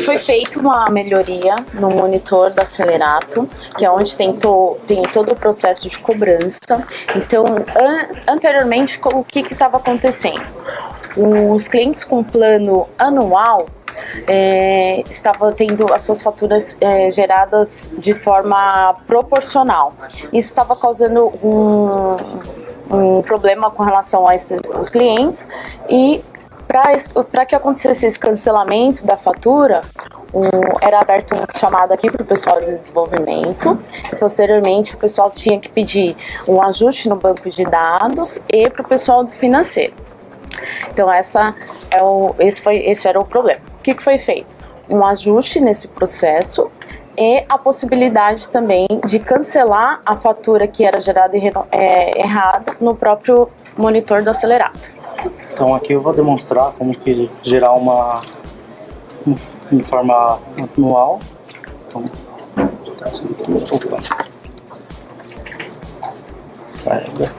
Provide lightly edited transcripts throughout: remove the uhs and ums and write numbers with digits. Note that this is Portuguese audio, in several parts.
Foi feita uma melhoria no monitor da Acelerato, que é onde tem todo o processo de cobrança. Então, anteriormente, o que estava acontecendo? Os clientes com plano anual estavam tendo as suas faturas geradas de forma proporcional. Isso estava causando um problema com relação a os clientes, e para que acontecesse esse cancelamento da fatura, era aberto um chamado aqui para o pessoal de desenvolvimento, e posteriormente o pessoal tinha que pedir um ajuste no banco de dados e para o pessoal do financeiro. Então esse era o problema. O que foi feito? Um ajuste nesse processo e a possibilidade também de cancelar a fatura que era gerada errada no próprio monitor do Acelerato. Então aqui eu vou demonstrar como que gerar uma em forma manual. Então, carrega.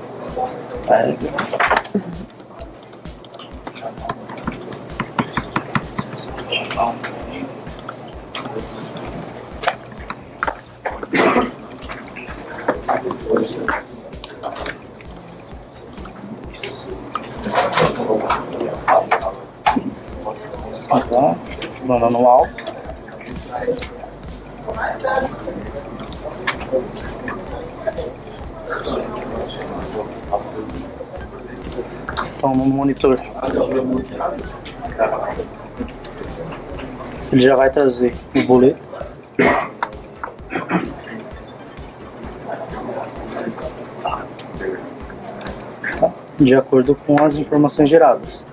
Plano anual. Então no monitor ele já vai trazer o boleto. Tá? De acordo com as informações geradas.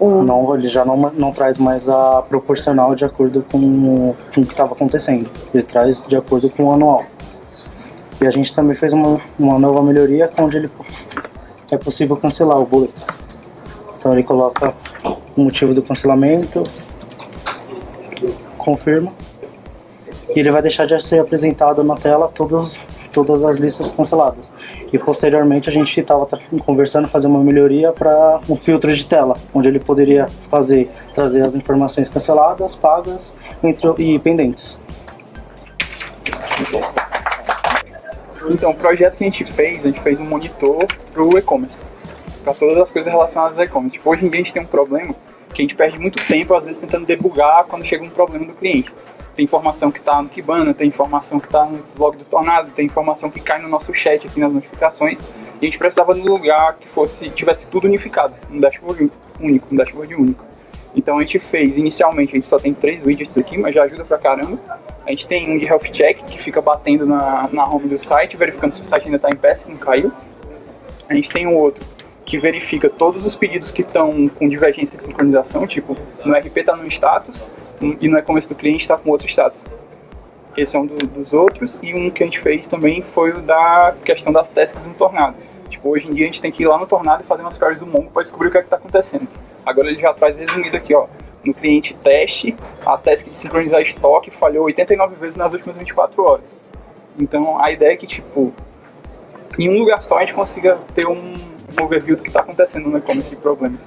Não, ele já não traz mais a proporcional de acordo com o que estava acontecendo. Ele traz de acordo com o anual. E a gente também fez uma nova melhoria onde é possível cancelar o boleto. Então ele coloca o motivo do cancelamento, confirma, e ele vai deixar de ser apresentado na tela todas as listas canceladas. E posteriormente a gente estava conversando, fazer uma melhoria para um filtro de tela, onde ele poderia trazer as informações canceladas, pagas e pendentes. Então, o projeto que a gente fez um monitor para o e-commerce, para todas as coisas relacionadas ao e-commerce. Tipo, hoje em dia a gente tem um problema que a gente perde muito tempo, às vezes, tentando debugar quando chega um problema do cliente. Tem informação que está no Kibana, tem informação que está no blog do Tornado, tem informação que cai no nosso chat aqui nas notificações, e a gente precisava de um lugar que tivesse tudo unificado, um dashboard único. Então a gente fez, inicialmente, a gente só tem 3 widgets aqui, mas já ajuda pra caramba. A gente tem um de Health Check, que fica batendo na home do site, verificando se o site ainda está em pé, se não caiu. A gente tem um outro que verifica todos os pedidos que estão com divergência de sincronização, tipo, no RP está num status, e no e-commerce do cliente está com outro status. Esse é um dos outros, e um que a gente fez também foi o da questão das tasks no Tornado. Tipo, hoje em dia a gente tem que ir lá no Tornado e fazer umas queries do Mongo para descobrir o que é que está acontecendo. Agora ele já traz resumido aqui, ó, no cliente teste, a task de sincronizar estoque falhou 89 vezes nas últimas 24 horas. Então a ideia é que, tipo, em um lugar só a gente consiga ter um overview do que está acontecendo no e-commerce de problemas.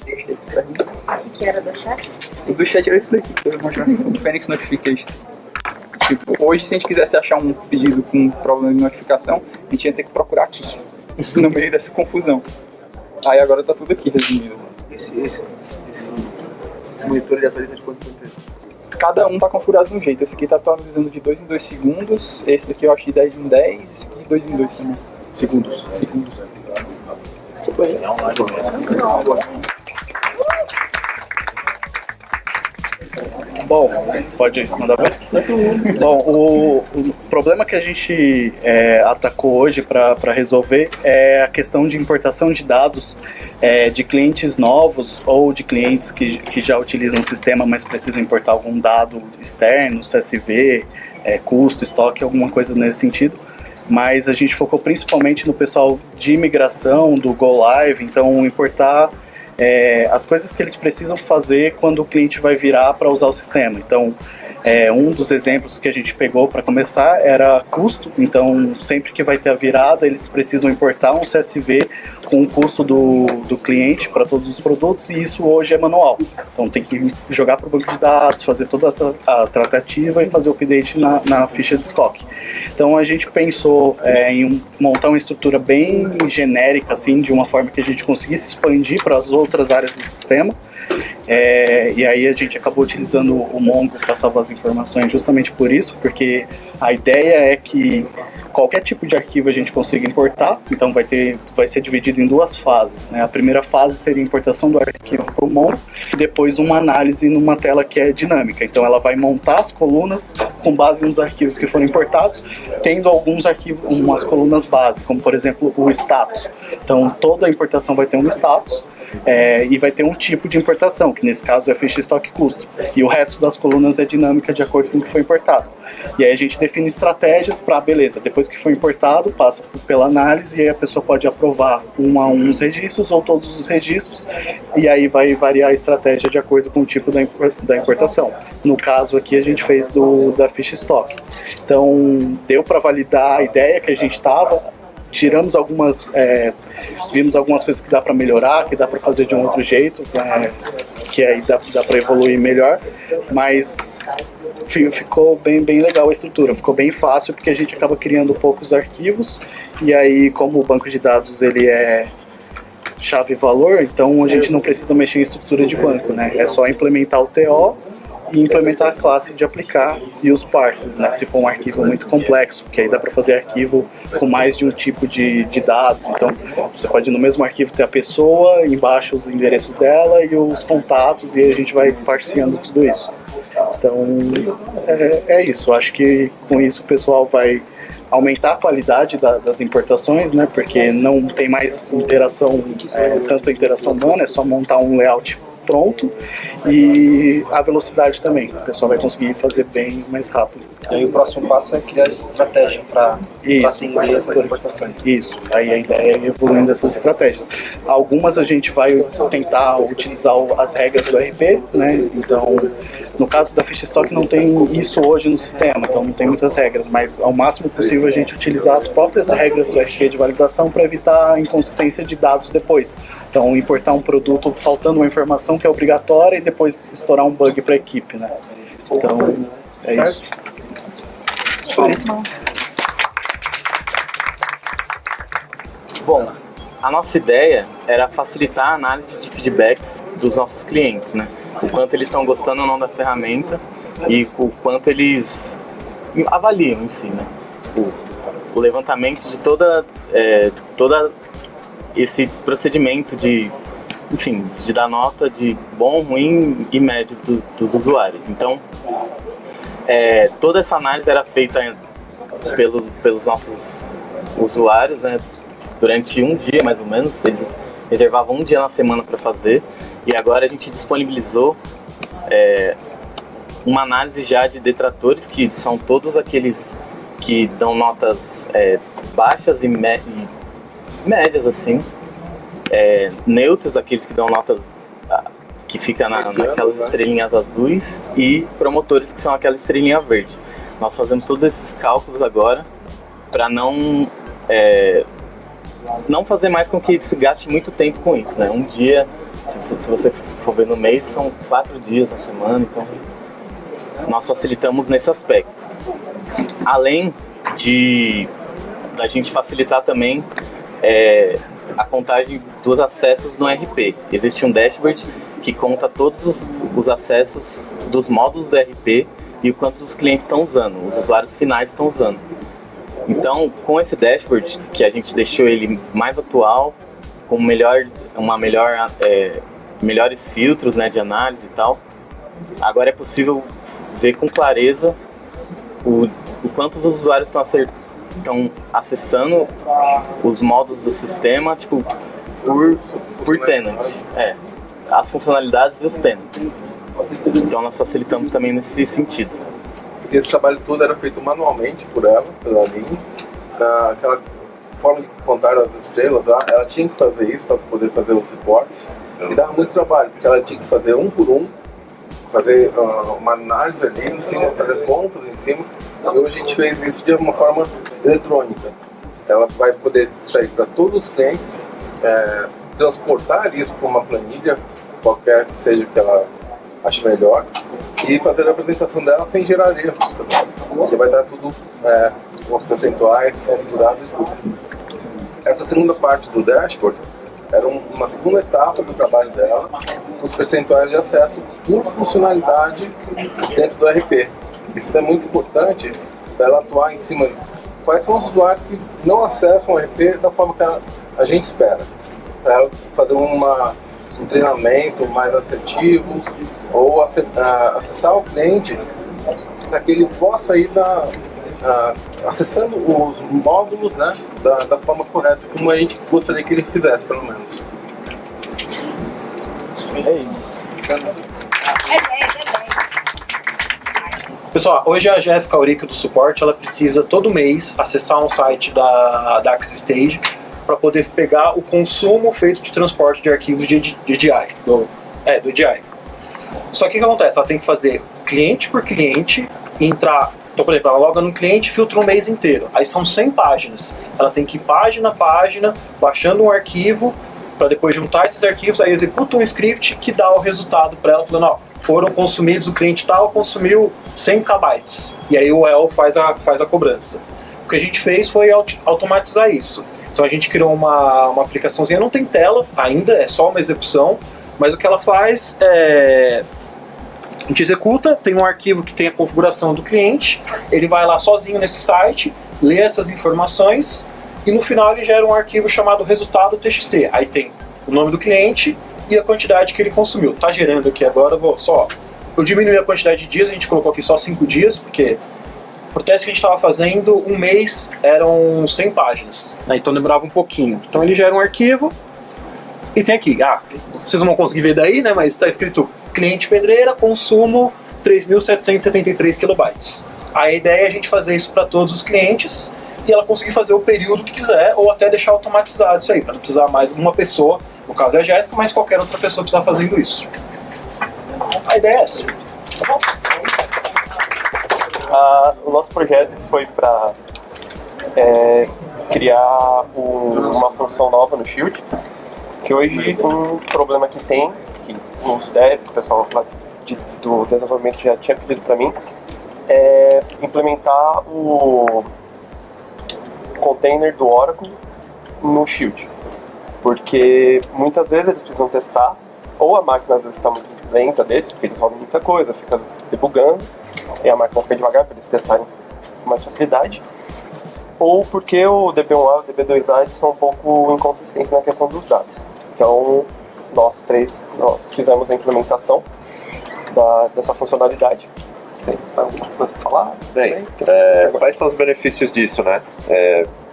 O que era do chat? O do chat era esse daqui, que eu vou mostrar. O Phoenix Notification. Tipo, hoje, se a gente quisesse achar um pedido com problema de notificação, a gente ia ter que procurar aqui, no meio dessa confusão. Aí agora tá tudo aqui resumido. Esse monitor ele atualiza de quanto tempo? Cada um tá configurado de um jeito. Esse aqui tá atualizando de 2 em 2 segundos, esse daqui eu acho de 10 em 10, esse aqui de 2 em 2 também. Segundos. Foi. É online mesmo. Bom, pode mandar ver? Bom, o problema que a gente atacou hoje para resolver é a questão de importação de dados de clientes novos ou de clientes que já utilizam o sistema, mas precisam importar algum dado externo, CSV, custo, estoque, alguma coisa nesse sentido. Mas a gente focou principalmente no pessoal de migração, do Go Live, então importar as coisas que eles precisam fazer quando o cliente vai virar para usar o sistema. Então, Um dos exemplos que a gente pegou para começar era custo, então sempre que vai ter a virada eles precisam importar um CSV com o custo do cliente para todos os produtos, e isso hoje é manual. Então tem que jogar para o banco de dados, fazer toda a tratativa e fazer o update na ficha de estoque. Então a gente pensou em montar uma estrutura bem genérica, assim, de uma forma que a gente conseguisse expandir para as outras áreas do sistema. E aí a gente acabou utilizando o Mongo para salvar as informações justamente por isso, porque a ideia é que qualquer tipo de arquivo a gente consiga importar, então vai ser dividido em duas fases, né? A primeira fase seria a importação do arquivo para o Mongo e depois uma análise numa tela que é dinâmica, então ela vai montar as colunas com base nos arquivos que foram importados, tendo alguns arquivos, umas colunas base, como por exemplo o status. Então toda a importação vai ter um status, e vai ter um tipo de importação, que nesse caso é ficha estoque custo, e o resto das colunas é dinâmica de acordo com o que foi importado. E aí a gente define estratégias para, beleza, depois que foi importado, passa pela análise e aí a pessoa pode aprovar um a um os registros ou todos os registros, e aí vai variar a estratégia de acordo com o tipo da importação. No caso aqui a gente fez da ficha estoque. Então deu para validar a ideia que a gente estava, tiramos vimos algumas coisas que dá para melhorar, que dá para fazer de um outro jeito, que aí dá para evoluir melhor, mas ficou bem legal a estrutura, ficou bem fácil porque a gente acaba criando poucos arquivos, e aí como o banco de dados ele é chave e valor, então a gente não precisa mexer em estrutura de banco, né? É só implementar o TO e implementar a classe de aplicar e os parsers, né? Se for um arquivo muito complexo, porque aí dá para fazer arquivo com mais de um tipo de dados. Então você pode no mesmo arquivo ter a pessoa, embaixo os endereços dela e os contatos, e aí a gente vai parseando tudo isso. Então é isso. Acho que com isso o pessoal vai aumentar a qualidade das importações, né? Porque não tem mais interação, tanto interação humana, é só montar um layout pronto, e a velocidade também, o pessoal vai conseguir fazer bem mais rápido. E aí o próximo passo é criar estratégia para atender essas importações. Isso, aí a ideia é evoluindo essas estratégias. Algumas a gente vai tentar utilizar as regras do RP, né? Então, no caso da ficha estoque não tem isso hoje no sistema, então não tem muitas regras, mas ao máximo possível a gente utilizar as próprias regras do RP de validação para evitar a inconsistência de dados depois. Então, importar um produto faltando uma informação que é obrigatória e depois estourar um bug para a equipe, né? Então, é isso. Bom, a nossa ideia era facilitar a análise de feedbacks dos nossos clientes, né? O quanto eles estão gostando ou não da ferramenta e o quanto eles avaliam em si, né? Tipo, o levantamento de toda esse procedimento de dar nota de bom, ruim e médio dos usuários. Então, toda essa análise era feita pelos nossos usuários, né, durante um dia mais ou menos. Eles reservavam um dia na semana para fazer, e agora a gente disponibilizou uma análise já de detratores, que são todos aqueles que dão notas baixas e médias, assim, neutros, aqueles que dão notas que fica naquelas estrelinhas azuis, e promotores, que são aquela estrelinha verde. Nós fazemos todos esses cálculos agora para não fazer mais com que se gaste muito tempo com isso, né? Um dia, se você for ver no mês, são 4 dias na semana, então nós facilitamos nesse aspecto. Além da gente facilitar também a contagem dos acessos no RP. Existe um dashboard que conta todos os acessos dos módulos do RP e o quanto os clientes estão usando, os usuários finais estão usando. Então, com esse dashboard, que a gente deixou ele mais atual, com melhores filtros, né, de análise e tal, agora é possível ver com clareza o quanto os usuários estão acessando os módulos do sistema, tipo, por tenant. As funcionalidades e os tenants. Então nós facilitamos também nesse sentido. Esse trabalho todo era feito manualmente pela Aline. Aquela forma de contar as estrelas lá, ela tinha que fazer isso para poder fazer os reportes. E dava muito trabalho, porque ela tinha que fazer um por um, fazer uma análise ali em cima, fazer contas em cima. E hoje a gente fez isso de uma forma eletrônica. Ela vai poder extrair para todos os clientes, transportar isso para uma planilha, qualquer que seja que ela ache melhor, e fazer a apresentação dela sem gerar erros. E vai dar tudo com os percentuais configurados e tudo. Essa segunda parte do dashboard era uma segunda etapa do trabalho dela, com os percentuais de acesso por funcionalidade dentro do RP. Isso é muito importante para ela atuar em cima de quais são os usuários que não acessam o RP da forma que a gente espera. Para ela fazer um treinamento mais assertivo ou acessar o cliente para que ele possa ir acessando os módulos, né, da forma correta, como a gente gostaria que ele fizesse, pelo menos. É isso. Pessoal, hoje a Jéssica Aurico do suporte, ela precisa todo mês acessar um site da AxStage para poder pegar o consumo feito de transporte de arquivos de EDI, do EDI. Só que o que acontece? Ela tem que fazer cliente por cliente e entrar. Então, por exemplo, ela loga no cliente e filtra um mês inteiro. Aí são 100 páginas. Ela tem que ir página a página, baixando um arquivo, para depois juntar esses arquivos, aí executa um script que dá o resultado para ela, falando, ó, foram consumidos, o cliente tal consumiu 100 KB. E aí o El faz a cobrança. O que a gente fez foi automatizar isso. Então a gente criou uma aplicaçãozinha, não tem tela ainda, é só uma execução, mas o que ela faz é... A gente executa, tem um arquivo que tem a configuração do cliente, ele vai lá sozinho nesse site, lê essas informações e no final ele gera um arquivo chamado resultado TXT. Aí tem o nome do cliente e a quantidade que ele consumiu. Tá gerando aqui agora, eu diminui a quantidade de dias, a gente colocou aqui só 5 dias, porque pro teste que a gente estava fazendo, um mês eram 100 páginas, né? Então demorava um pouquinho. Então ele gera um arquivo e tem aqui, vocês não vão conseguir ver daí, né? Mas está escrito cliente pedreira, consumo 3.773 kilobytes. A ideia é a gente fazer isso para todos os clientes e ela conseguir fazer o período que quiser ou até deixar automatizado isso aí, para não precisar mais uma pessoa, no caso é a Jéssica, mas qualquer outra pessoa precisar fazendo isso. A ideia é essa. Tá bom? O nosso projeto foi para criar uma função nova no Shield, que hoje um problema que tem, que nos devs, o pessoal lá do desenvolvimento já tinha pedido para mim, é implementar o container do Oracle no Shield. Porque muitas vezes eles precisam testar, ou a máquina às vezes está muito lenta deles, porque eles rodam muita coisa, fica debugando, e a máquina fica devagar para eles testarem com mais facilidade, ou porque o DB1A e o DB2A eles são um pouco inconsistentes na questão dos dados. Então, nós fizemos a implementação dessa funcionalidade. Tem alguma coisa para falar? Quais são os benefícios disso, né?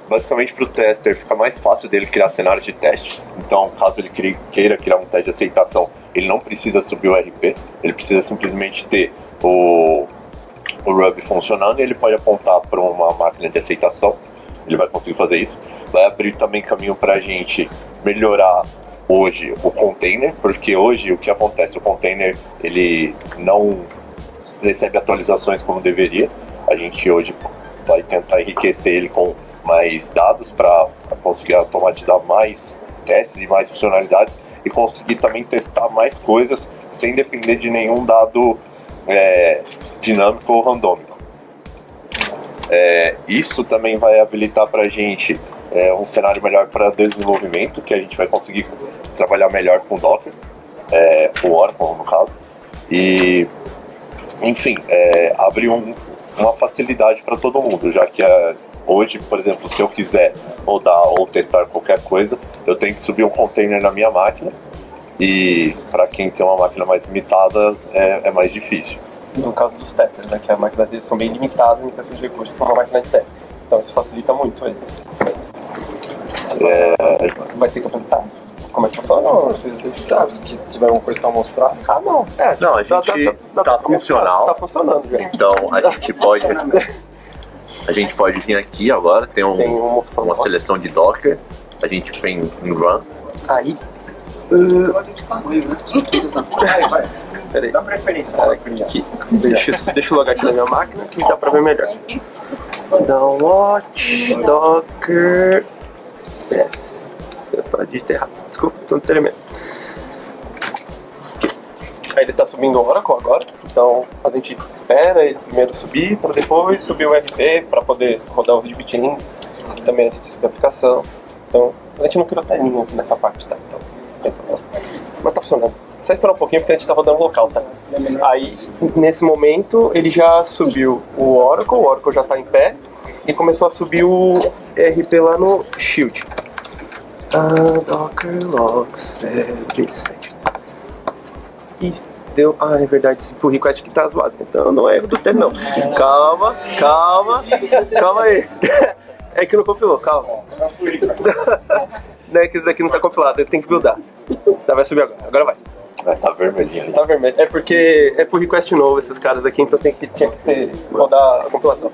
Basicamente, para o tester fica mais fácil dele criar cenários de teste. Então, caso ele queira criar um teste de aceitação, ele não precisa subir o RP, ele precisa simplesmente ter o Ruby funcionando e ele pode apontar para uma máquina de aceitação. Ele vai conseguir fazer isso. Vai abrir também caminho para a gente melhorar hoje o container, porque hoje o que acontece? O container ele não recebe atualizações como deveria. A gente hoje vai tentar enriquecer ele com mais dados para conseguir automatizar mais testes e mais funcionalidades e conseguir também testar mais coisas sem depender de nenhum dado dinâmico ou randômico. Isso também vai habilitar para a gente um cenário melhor para desenvolvimento, que a gente vai conseguir trabalhar melhor com Docker, com Oracle no caso, e enfim, abrir uma facilidade para todo mundo, já que hoje, por exemplo, se eu quiser rodar ou testar qualquer coisa, eu tenho que subir um container na minha máquina, e para quem tem uma máquina mais limitada é mais difícil. No caso dos testers, né, que a máquina deles são bem limitadas em questão de recursos para uma máquina de teste. Então isso facilita muito eles. Vai ter que apresentar como é que funciona? Você sabe se tiver alguma coisa para mostrar? Não. Não, a gente tá funcional. Tá funcionando já. Então a gente pode vir aqui agora, tem uma seleção de Docker, a gente vem em Run. Aí. Peraí. Dá preferência. Aqui. Deixa eu logar aqui na minha máquina que dá pra ver melhor. Downwatch, Docker, yes. Pode ter errado. Desculpa, tô tremendo. Aqui. Aí ele tá subindo o Oracle agora, então a gente espera ele primeiro subir, para depois subir o RP, para poder rodar os DBTins, também antes de subir a aplicação. Então, a gente não criou telinha nessa parte, tá? Então, não tem problema. Mas tá funcionando. Só esperar um pouquinho porque a gente tá rodando local, tá? Aí, nesse momento, ele já subiu o Oracle já tá em pé, e começou a subir o RP lá no Shield. Docker logs 77. Ih, deu. É verdade, esse pull request que tá zoado, então não é erro do termo, não. Calma aí. É que não compilou, calma. Não é que esse daqui não tá compilado, ele tem que buildar. Tá, vai subir agora vai. Tá vermelhinho. Tá vermelho. É porque é por request novo esses caras aqui, então tinha que rodar a compilação.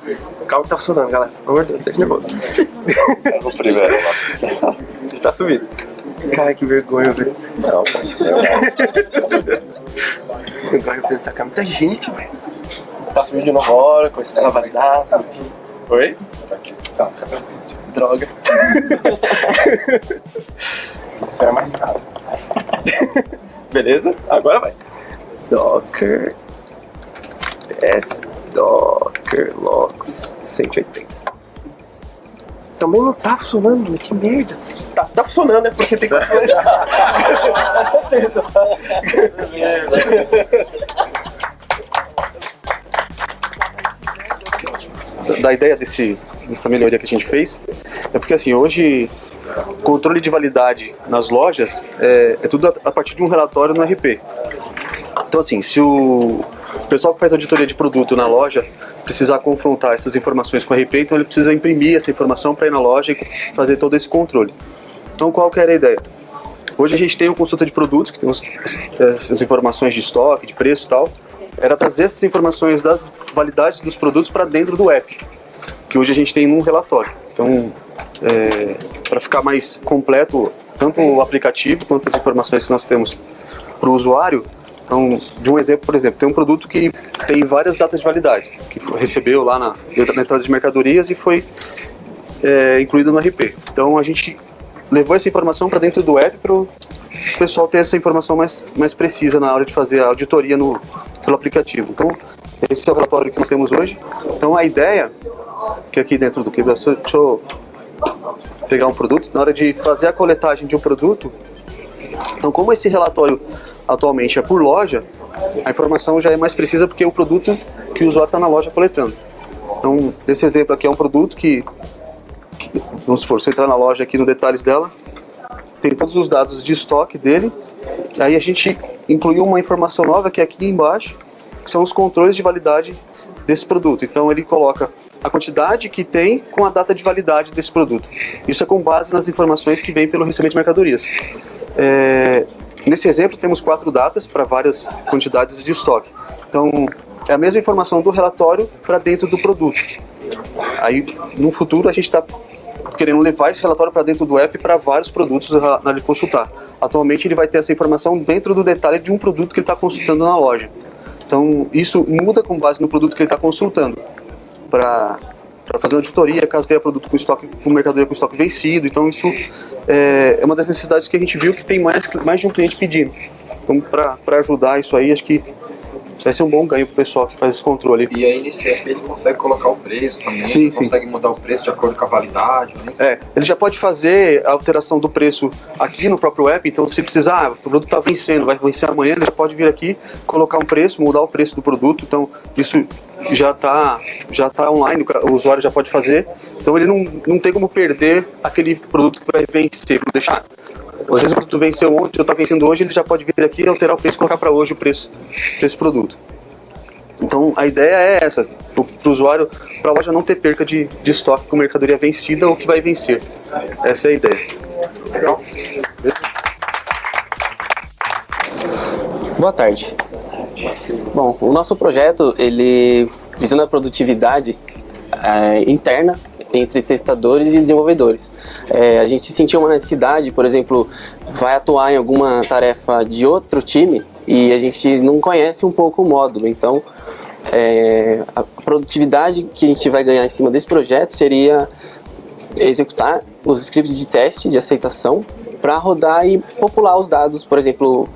Calma que tá funcionando, galera. Pelo amor de Deus, deixa nervoso. É o primeiro lá. Tá subindo. Cara, que vergonha, velho. Não, Agora eu tá com muita gente, velho. Tá subindo de novo a hora, com esse cara vai dar. Oi? Droga. Isso era mais caro. Beleza? Agora vai. Docker PS Docker Logs 180. Também não tá funcionando, que merda. Tá funcionando, é porque tem que com certeza. Da ideia dessa melhoria que a gente fez é porque assim, hoje controle de validade nas lojas é tudo a partir de um relatório no RP. Então assim, se o pessoal que faz auditoria de produto na loja precisar confrontar essas informações com o RP, então ele precisa imprimir essa informação para ir na loja e fazer todo esse controle. Então qual que era a ideia? Hoje a gente tem uma consulta de produtos, que tem as informações de estoque, de preço e tal, era trazer essas informações das validades dos produtos para dentro do app, que hoje a gente tem num relatório. Então, para ficar mais completo, tanto o aplicativo quanto as informações que nós temos para o usuário. Então, de um exemplo, por exemplo, tem um produto que tem várias datas de validade, que recebeu lá na entrada de mercadorias e foi incluído no RP. Então, a gente levou essa informação para dentro do app para o pessoal ter essa informação mais precisa na hora de fazer a auditoria pelo aplicativo. Então, esse é o relatório que nós temos hoje. Então, a ideia, que aqui dentro do que deixa eu pegar um produto, na hora de fazer a coletagem de um produto, então como esse relatório atualmente é por loja, a informação já é mais precisa porque é o produto que o usuário está na loja coletando. Então, esse exemplo aqui é um produto que vamos supor, você entrar na loja aqui no detalhes dela, tem todos os dados de estoque dele, aí a gente incluiu uma informação nova que é aqui embaixo, que são os controles de validade desse produto. Então ele coloca a quantidade que tem com a data de validade desse produto. Isso é com base nas informações que vêm pelo recebimento de mercadorias. Nesse exemplo temos 4 datas para várias quantidades de estoque. Então é a mesma informação do relatório para dentro do produto. Aí no futuro a gente está querendo levar esse relatório para dentro do app para vários produtos na hora de consultar. Atualmente ele vai ter essa informação dentro do detalhe de um produto que ele está consultando na loja. Então isso muda com base no produto que ele está consultando para fazer uma auditoria, caso tenha produto com mercadoria com estoque vencido. Então isso é uma das necessidades que a gente viu que tem mais de um cliente pedindo. Então para ajudar isso aí, acho que vai ser um bom ganho para o pessoal que faz esse controle. E aí nesse app ele consegue colocar o preço também, sim, consegue mudar o preço de acordo com a validade. Ele já pode fazer a alteração do preço aqui no próprio app, então se precisar, o produto está vencendo, vai vencer amanhã, ele já pode vir aqui, colocar um preço, mudar o preço do produto, então isso já tá online, o usuário já pode fazer, então ele não tem como perder aquele produto que vai vencer, vou deixar. Às vezes o produto venceu ontem, ou está vencendo hoje, ele já pode vir aqui, alterar o preço e colocar para hoje o preço desse produto. Então a ideia é essa, para o usuário, para a loja não ter perca de estoque com mercadoria vencida ou que vai vencer. Essa é a ideia. Legal. Boa tarde. Bom, o nosso projeto, ele visando a produtividade interna entre testadores e desenvolvedores. A gente sentiu uma necessidade, por exemplo, vai atuar em alguma tarefa de outro time, e a gente não conhece um pouco o módulo. Então, a produtividade que a gente vai ganhar em cima desse projeto seria executar os scripts de teste, de aceitação, para rodar e popular os dados. Por exemplo,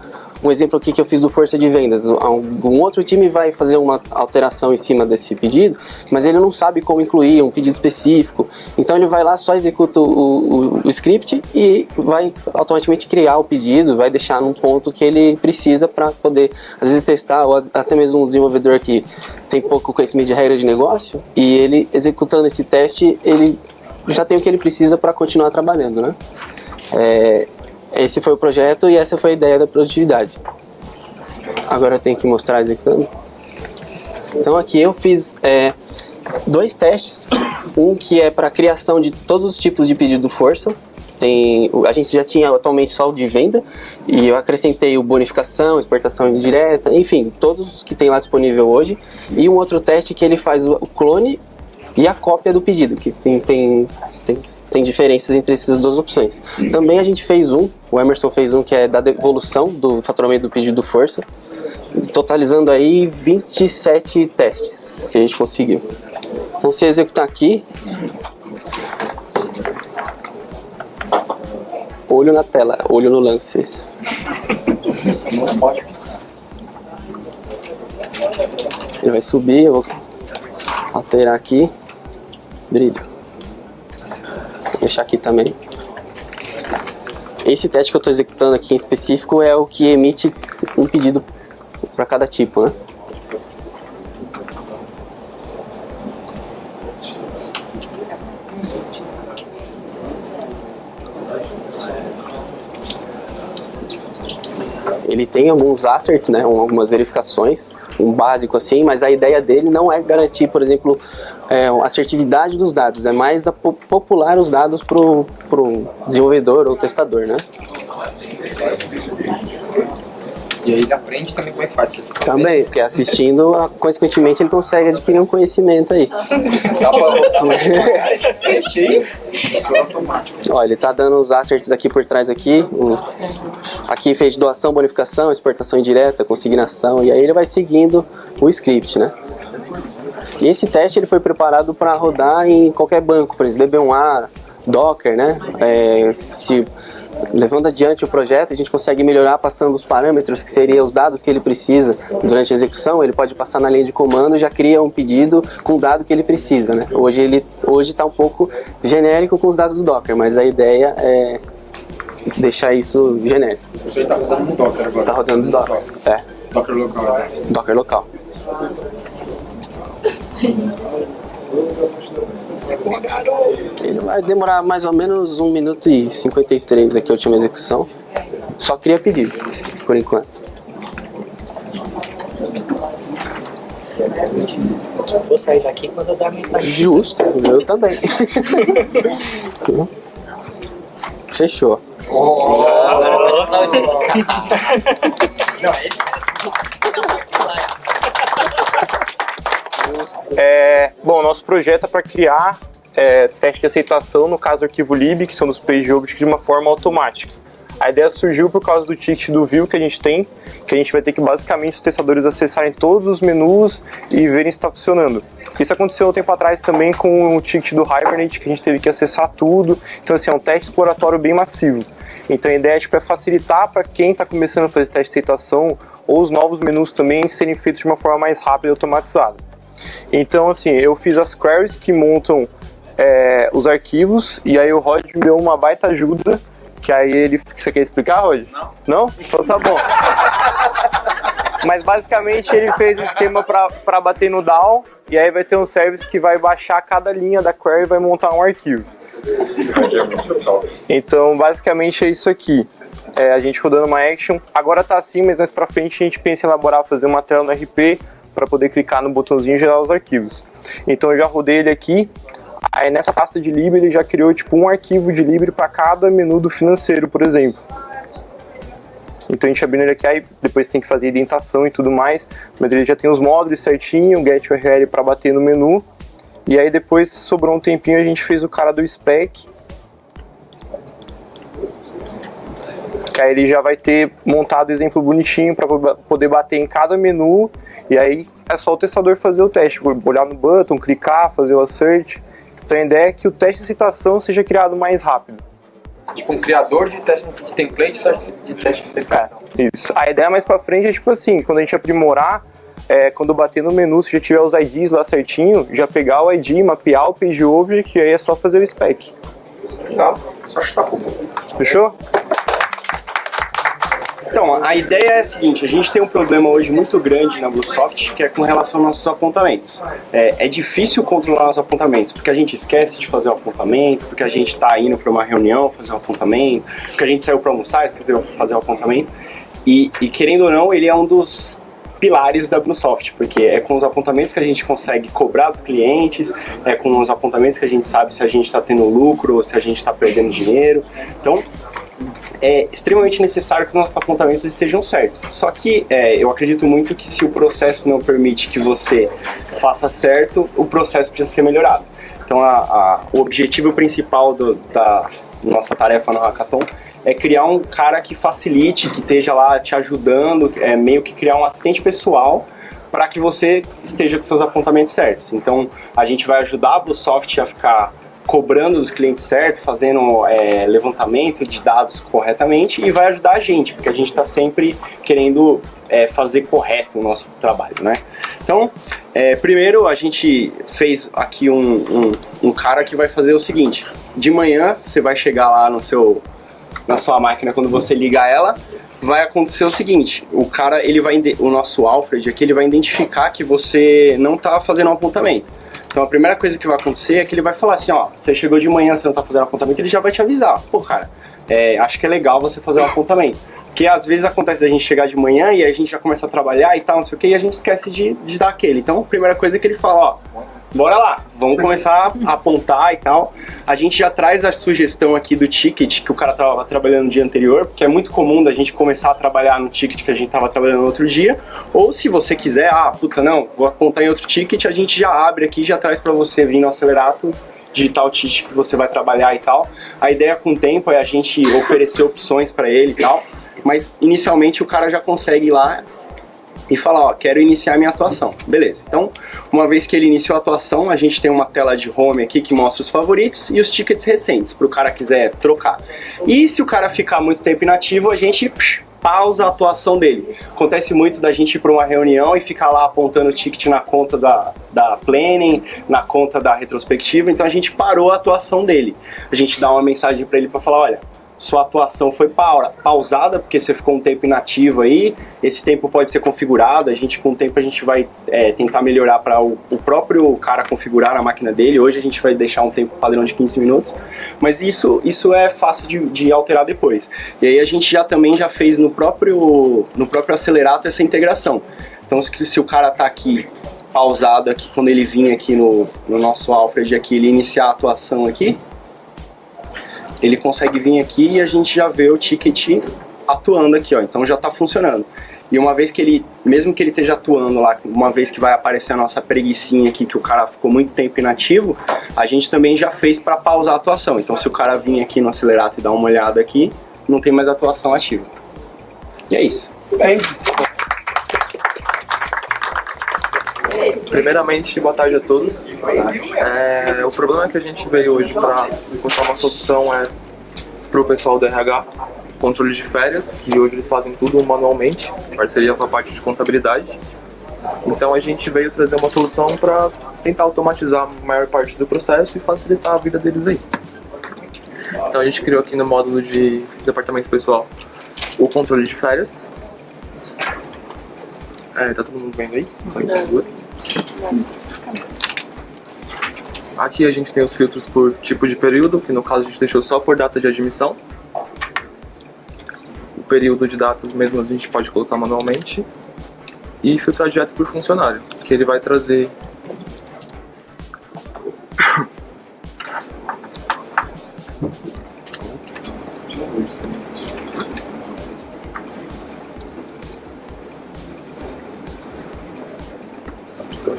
um exemplo aqui que eu fiz do Força de Vendas. Um outro time vai fazer uma alteração em cima desse pedido, mas ele não sabe como incluir um pedido específico. Então ele vai lá, só executa o script e vai automaticamente criar o pedido, vai deixar num ponto que ele precisa para poder, às vezes, testar, ou até mesmo um desenvolvedor que tem pouco conhecimento de regra de negócio, e ele executando esse teste, ele já tem o que ele precisa para continuar trabalhando, né? Esse foi o projeto e essa foi a ideia da produtividade. Agora eu tenho que mostrar executando. Então aqui eu fiz 2 testes. Um que é para criação de todos os tipos de pedido do Força. A gente já tinha atualmente só o de venda, e eu acrescentei o bonificação, exportação indireta, enfim, todos os que tem lá disponível hoje. E um outro teste que ele faz o clone e a cópia do pedido, que tem diferenças entre essas duas opções. Também a gente fez o Emerson fez que é da devolução do faturamento do pedido do Força, totalizando aí 27 testes que a gente conseguiu. Então, se executar aqui, olho na tela, olho no lance. Ele vai subir, eu vou alterar aqui. Beleza. Vou deixar aqui também. Esse teste que eu estou executando aqui em específico é o que emite um pedido para cada tipo, né? Ele tem alguns asserts, né, algumas verificações, um básico assim, mas a ideia dele não é garantir, por exemplo, a assertividade dos dados, é mais popular os dados para o desenvolvedor ou testador, né? E aí ele aprende também como é que faz. Também, porque assistindo, consequentemente ele consegue adquirir um conhecimento aí. Ó, ele tá dando os asserts aqui por trás aqui. Aqui fez doação, bonificação, exportação indireta, consignação, e aí ele vai seguindo o script, né? E esse teste ele foi preparado para rodar em qualquer banco, por exemplo, BB1A, Docker, né? Levando adiante o projeto, a gente consegue melhorar passando os parâmetros, que seriam os dados que ele precisa durante a execução. Ele pode passar na linha de comando e já cria um pedido com o dado que ele precisa, né? Hoje está um pouco genérico com os dados do Docker, mas a ideia é deixar isso genérico. Isso aí está rodando no Docker agora. Está rodando no Docker. Docker local. Docker local. Ele vai demorar mais ou menos 1 minuto e 53 aqui a última execução. Só cria pedido, por enquanto. Eu vou sair daqui quando eu dar a mensagem. Justo, eu também. Fechou. Não, é esse Bom, nosso projeto é para criar teste de aceitação, no caso arquivo lib, que são dos page objects, de uma forma automática. A ideia surgiu por causa do ticket do view que a gente tem, que a gente vai ter que basicamente os testadores acessarem todos os menus e verem se está funcionando. Isso aconteceu um tempo atrás também com o ticket do Hibernate, que a gente teve que acessar tudo. Então, assim, é um teste exploratório bem massivo. Então a ideia é facilitar para quem está começando a fazer teste de aceitação ou os novos menus também serem feitos de uma forma mais rápida e automatizada. Então, assim, eu fiz as queries que montam os arquivos, e aí o Rod me deu uma baita ajuda, que aí ele... Você quer explicar, Rod? Não. Não? Então tá bom. Mas basicamente ele fez o esquema para bater no DAO, e aí vai ter um service que vai baixar cada linha da query e vai montar um arquivo. Então basicamente é isso aqui. A gente rodando uma action. Agora tá assim, mas mais pra frente a gente pensa em elaborar, fazer uma tela no RP para poder clicar no botãozinho e gerar os arquivos. Então eu já rodei ele aqui. Aí nessa pasta de lib ele já criou tipo um arquivo de lib para cada menu do financeiro, por exemplo. Então a gente abrindo ele aqui, aí depois tem que fazer indentação e tudo mais, mas ele já tem os módulos certinho, get URL para bater no menu. E aí depois sobrou um tempinho, a gente fez o cara do spec. que aí ele já vai ter montado o exemplo bonitinho para poder bater em cada menu, e aí é só o testador fazer o teste, olhar no button, clicar, fazer o assert. Então a ideia é que o teste de aceitação seja criado mais rápido. E com o criador de teste de template de teste de aceitação. Isso. A ideia mais pra frente é tipo assim, quando a gente aprimorar, quando bater no menu, se já tiver os IDs lá certinho, já pegar o ID, mapear o page object, e aí é só fazer o spec. Legal, só chutar pouco. Fechou? Então, a ideia é a seguinte, a gente tem um problema hoje muito grande na Bluesoft, que é com relação aos nossos apontamentos. É difícil controlar os apontamentos, porque a gente esquece de fazer o apontamento, porque a gente está indo para uma reunião fazer o apontamento, porque a gente saiu para almoçar e esqueceu de fazer o apontamento. E querendo ou não, ele é um dos pilares da Bluesoft, porque é com os apontamentos que a gente consegue cobrar dos clientes, é com os apontamentos que a gente sabe se a gente está tendo lucro ou se a gente está perdendo dinheiro. Então, é extremamente necessário que os nossos apontamentos estejam certos. Só que eu acredito muito que se o processo não permite que você faça certo, o processo precisa ser melhorado. Então o objetivo principal da nossa tarefa no Hackathon é criar um cara que facilite, que esteja lá te ajudando, meio que criar um assistente pessoal para que você esteja com seus apontamentos certos. Então a gente vai ajudar a Bluesoft a ficar cobrando dos clientes certo, fazendo levantamento de dados corretamente, e vai ajudar a gente, porque a gente está sempre querendo fazer correto o nosso trabalho, né? Então, primeiro a gente fez aqui um cara que vai fazer o seguinte: de manhã você vai chegar lá na sua máquina, quando você ligar ela, vai acontecer o seguinte: o nosso Alfred aqui, ele vai identificar que você não está fazendo um apontamento. Então a primeira coisa que vai acontecer é que ele vai falar assim, ó, você chegou de manhã, você não tá fazendo apontamento, ele já vai te avisar. Pô, cara, acho que é legal você fazer um apontamento. Porque às vezes acontece da gente chegar de manhã e a gente já começa a trabalhar e tal, não sei o que, e a gente esquece de dar aquele. Então a primeira coisa é que ele fala, ó, bora lá, vamos começar a apontar e tal. A gente já traz a sugestão aqui do ticket que o cara estava trabalhando no dia anterior, porque é muito comum da gente começar a trabalhar no ticket que a gente estava trabalhando no outro dia. Ou se você quiser, vou apontar em outro ticket, a gente já abre aqui e já traz para você vir no Acelerato, digitar o ticket que você vai trabalhar e tal. A ideia com o tempo é a gente oferecer opções para ele e tal, mas inicialmente o cara já consegue ir lá e falar, ó, quero iniciar minha atuação. Beleza, então, uma vez que ele iniciou a atuação, a gente tem uma tela de home aqui que mostra os favoritos e os tickets recentes, para o cara quiser trocar. E se o cara ficar muito tempo inativo, a gente pausa a atuação dele. Acontece muito da gente ir para uma reunião e ficar lá apontando o ticket na conta da planning, na conta da retrospectiva, então a gente parou a atuação dele. A gente dá uma mensagem para ele para falar, olha, sua atuação foi pausada porque você ficou um tempo inativo aí, esse tempo pode ser configurado, com o tempo a gente vai tentar melhorar para o próprio cara configurar a máquina dele. Hoje a gente vai deixar um tempo padrão de 15 minutos, mas isso é fácil de alterar depois. E aí a gente também já fez no próprio Acelerato essa integração. Então se o cara tá aqui pausado aqui, quando ele vir aqui no nosso Alfred aqui, ele iniciar a atuação aqui, ele consegue vir aqui e a gente já vê o ticket atuando aqui, ó. Então já está funcionando. E uma vez que mesmo que ele esteja atuando lá, uma vez que vai aparecer a nossa preguicinha aqui, que o cara ficou muito tempo inativo, a gente também já fez para pausar a atuação. Então se o cara vir aqui no Acelerato e dar uma olhada aqui, não tem mais atuação ativa. E é isso. Bem. Primeiramente, boa tarde a todos. O problema que a gente veio hoje para encontrar uma solução para o pessoal do RH, controle de férias, que hoje eles fazem tudo manualmente, parceria com a parte de contabilidade. Então a gente veio trazer uma solução para tentar automatizar a maior parte do processo e facilitar a vida deles aí. Então a gente criou aqui no módulo de departamento pessoal o controle de férias. Tá todo mundo vendo aí? Aqui a gente tem os filtros por tipo de período, que no caso a gente deixou só por data de admissão. O período de datas mesmo a gente pode colocar manualmente. E filtrar direto por funcionário, que ele vai trazer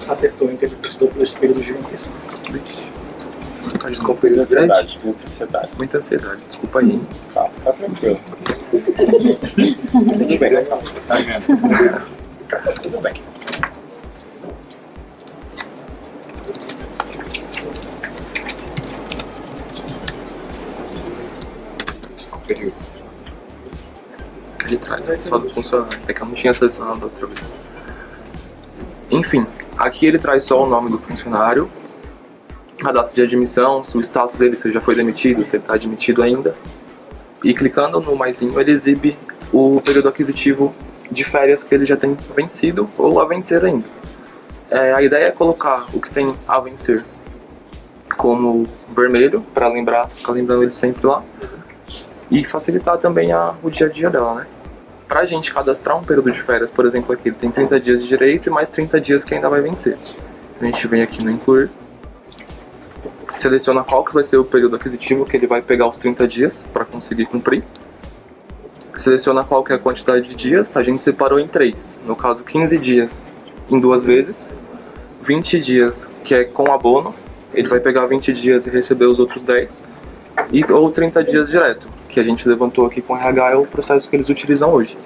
Você apertou o Enter esse período gigantesco. Desculpa, muita ansiedade. Muita ansiedade, desculpa aí. Tá tranquilo. Tudo bem. Tudo bem. Ele traz só do funcionário, é que eu não tinha selecionado da outra vez. Enfim, aqui ele traz só o nome do funcionário, a data de admissão, se o status dele, se ele já foi demitido, se ele está admitido ainda. E clicando no maisinho, ele exibe o período aquisitivo de férias que ele já tem vencido ou a vencer ainda. A ideia é colocar o que tem a vencer como vermelho, para lembrar, ficar lembrando ele sempre lá. E facilitar também o dia a dia dela, né? Pra gente cadastrar um período de férias, por exemplo, aqui ele tem 30 dias de direito e mais 30 dias que ainda vai vencer. Então a gente vem aqui no incluir, seleciona qual que vai ser o período aquisitivo que ele vai pegar os 30 dias para conseguir cumprir. Seleciona qual que é a quantidade de dias, a gente separou em 3. No caso, 15 dias em 2 vezes, 20 dias que é com abono, ele vai pegar 20 dias e receber os outros 10, ou 30 dias direto, que a gente levantou aqui com o RH, é o processo que eles utilizam hoje.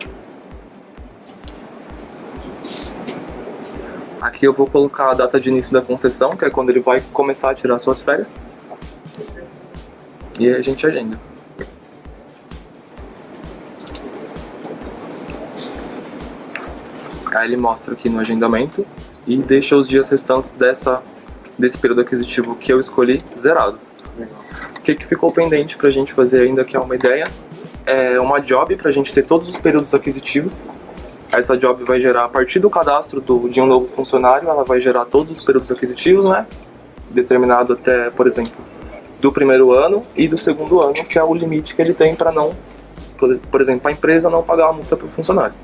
Aqui eu vou colocar a data de início da concessão, que é quando ele vai começar a tirar suas férias. E a gente agenda. Aí ele mostra aqui no agendamento e deixa os dias restantes desse período aquisitivo que eu escolhi zerado. O que ficou pendente pra gente fazer ainda, que é uma ideia, é uma job pra gente ter todos os períodos aquisitivos. Essa job vai gerar, a partir do cadastro de um novo funcionário, ela vai gerar todos os períodos aquisitivos, né? Determinado até, por exemplo, do primeiro ano e do segundo ano, que é o limite que ele tem para não, por exemplo, a empresa não pagar a multa para o funcionário.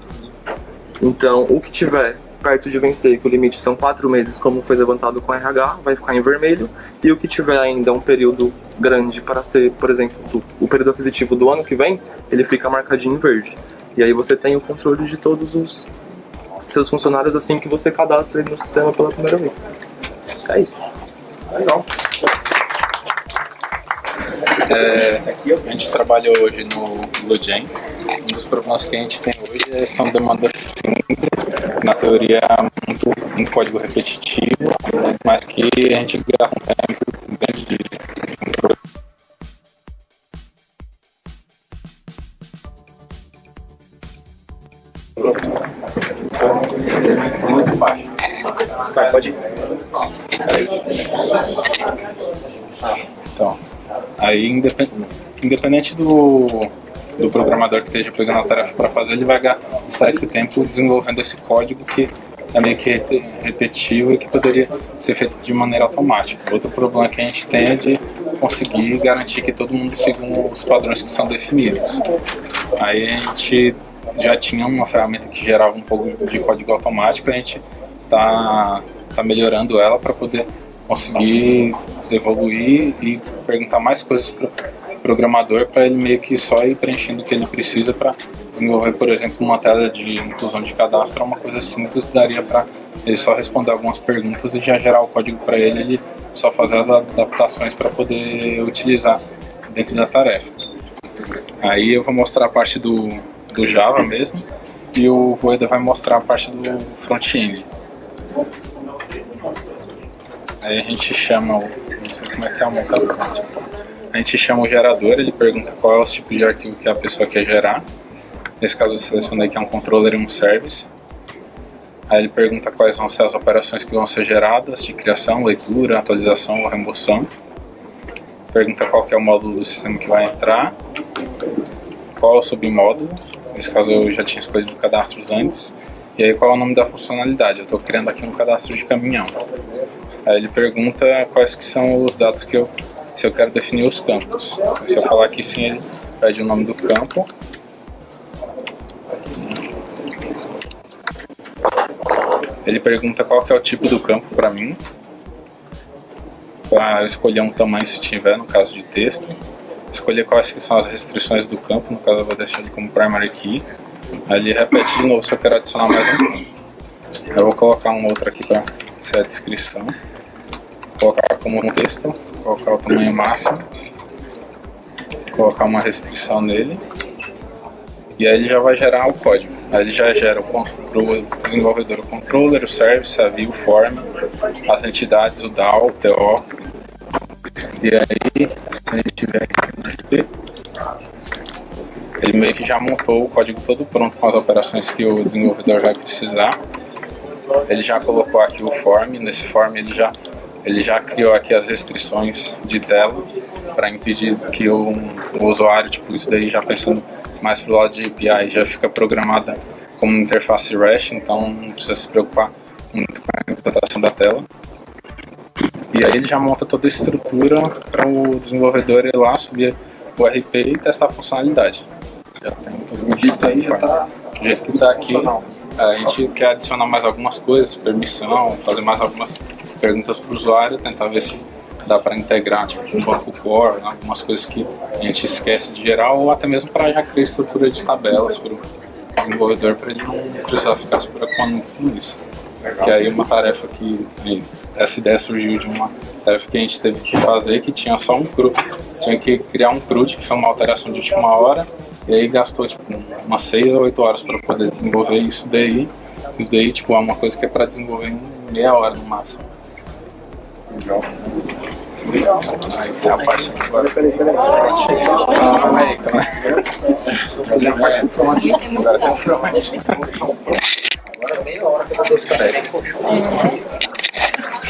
Então, o que tiver perto de vencer, que o limite são 4 meses, como foi levantado com a RH, vai ficar em vermelho, e o que tiver ainda um período grande para ser, por exemplo, o período aquisitivo do ano que vem, ele fica marcadinho em verde. E aí você tem o controle de todos os seus funcionários assim que você cadastra ele no sistema pela primeira vez. É isso. Legal. A gente trabalha hoje no BlueGen. Um dos problemas que a gente tem hoje são demandas simples, na teoria muito código repetitivo, mas que a gente gasta um tempo grande de muito baixo. Vai, pode ir. Então, aí independente do programador que esteja pegando a tarefa para fazer, ele vai gastar esse tempo desenvolvendo esse código que é meio que repetitivo e que poderia ser feito de maneira automática. Outro problema que a gente tem é de conseguir garantir que todo mundo siga os padrões que são definidos. Aí a gente já tinha uma ferramenta que gerava um pouco de código automático, a gente está melhorando ela para poder conseguir evoluir e perguntar mais coisas para o programador, para ele meio que só ir preenchendo o que ele precisa para desenvolver, por exemplo, uma tela de inclusão de cadastro, uma coisa simples, daria para ele só responder algumas perguntas e já gerar o código para ele só fazer as adaptações para poder utilizar dentro da tarefa. Aí eu vou mostrar a parte do Java mesmo, e o Voeda vai mostrar a parte do front-end. Aí a gente chama não sei como é que é a monta. A gente chama o gerador, ele pergunta qual é o tipo de arquivo que a pessoa quer gerar. Nesse caso eu selecionei que é um controller e um service. Aí ele pergunta quais vão ser as operações que vão ser geradas, de criação, leitura, atualização ou remoção. Pergunta qual que é o módulo do sistema que vai entrar, qual é o submódulo. Nesse caso eu já tinha escolhido cadastros antes. E aí qual é o nome da funcionalidade. Eu estou criando aqui um cadastro de caminhão. Aí ele pergunta quais que são os dados que se eu quero definir os campos. Se eu falar que sim, ele pede o nome do campo. Ele pergunta qual que é o tipo do campo para mim. Para eu escolher um tamanho se tiver, no caso de texto. Escolher quais que são as restrições do campo, no caso eu vou deixar ele como primary key. Aí ele repete de novo se eu quero adicionar mais um campo. Eu vou colocar um outro aqui para ser a descrição. Colocar como um texto, colocar o tamanho máximo, colocar uma restrição nele. e aí ele já vai gerar o código. Aí ele já gera para o desenvolvedor o controller, o service, a view, o form, as entidades, o DAO, o TO. E aí, se a gente tiver aqui no RP, ele meio que já montou o código todo pronto com as operações que o desenvolvedor vai precisar. Ele já colocou aqui o form, nesse form ele já criou aqui as restrições de tela para impedir que o usuário, tipo, isso daí já pensando mais pro lado de API, já fica programada como interface REST, então não precisa se preocupar muito com a implementação da tela. E aí ele já monta toda a estrutura para o desenvolvedor ir lá, subir o RP e testar a funcionalidade. Já tem o jeito aí, já tá, do jeito que está aqui. A gente quer adicionar mais algumas coisas, permissão, fazer mais algumas perguntas para o usuário, tentar ver se dá para integrar, tipo, um banco core, algumas coisas que a gente esquece de gerar, ou até mesmo para já criar estrutura de tabelas para o desenvolvedor, para ele não precisar ficar se preocupando com isso. Que aí uma tarefa que essa ideia surgiu de uma tarefa que a gente teve que fazer, que tinha só um CRUD. Tinha que criar um CRUD, que foi uma alteração de última hora, e aí gastou tipo umas 6 ou 8 horas para poder desenvolver isso daí. Isso daí tipo, é uma coisa que é para desenvolver em meia hora no máximo. Legal. Aí tem a parte agora, peraí. Calma aí. Ele é a parte do front. Agora tem o front. Agora meia hora que eu tô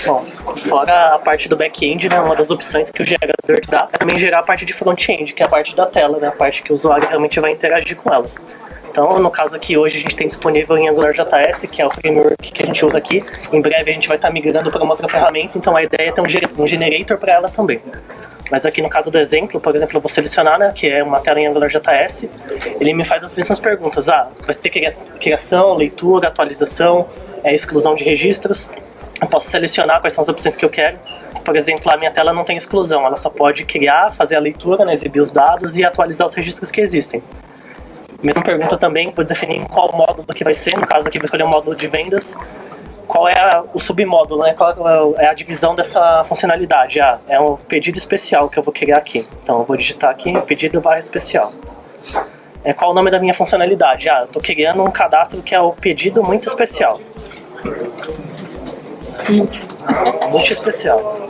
Bom, fora a parte do back-end, né, uma das opções que o gerador dá é também gerar a parte de front-end, que é a parte da tela, né, a parte que o usuário realmente vai interagir com ela. Então, no caso aqui, hoje a gente tem disponível em AngularJS, que é o framework que a gente usa aqui. Em breve a gente vai estar migrando para uma outra ferramenta, então a ideia é ter um generator para ela também. Mas aqui no caso do exemplo, por exemplo, eu vou selecionar, né, que é uma tela em AngularJS, ele me faz as mesmas perguntas. Vai ter criação, leitura, atualização, exclusão de registros. Eu posso selecionar quais são as opções que eu quero. Por exemplo, a minha tela não tem exclusão, ela só pode criar, fazer a leitura, né, exibir os dados e atualizar os registros que existem. Mesma pergunta também, por definir qual módulo que vai ser. No caso aqui, vou escolher o módulo de vendas. Qual é o submódulo, né? Qual é a divisão dessa funcionalidade? É um pedido especial que eu vou criar aqui. Então eu vou digitar aqui, pedido /especial. Qual o nome da minha funcionalidade? Eu estou criando um cadastro que é o pedido muito especial. Muito especial.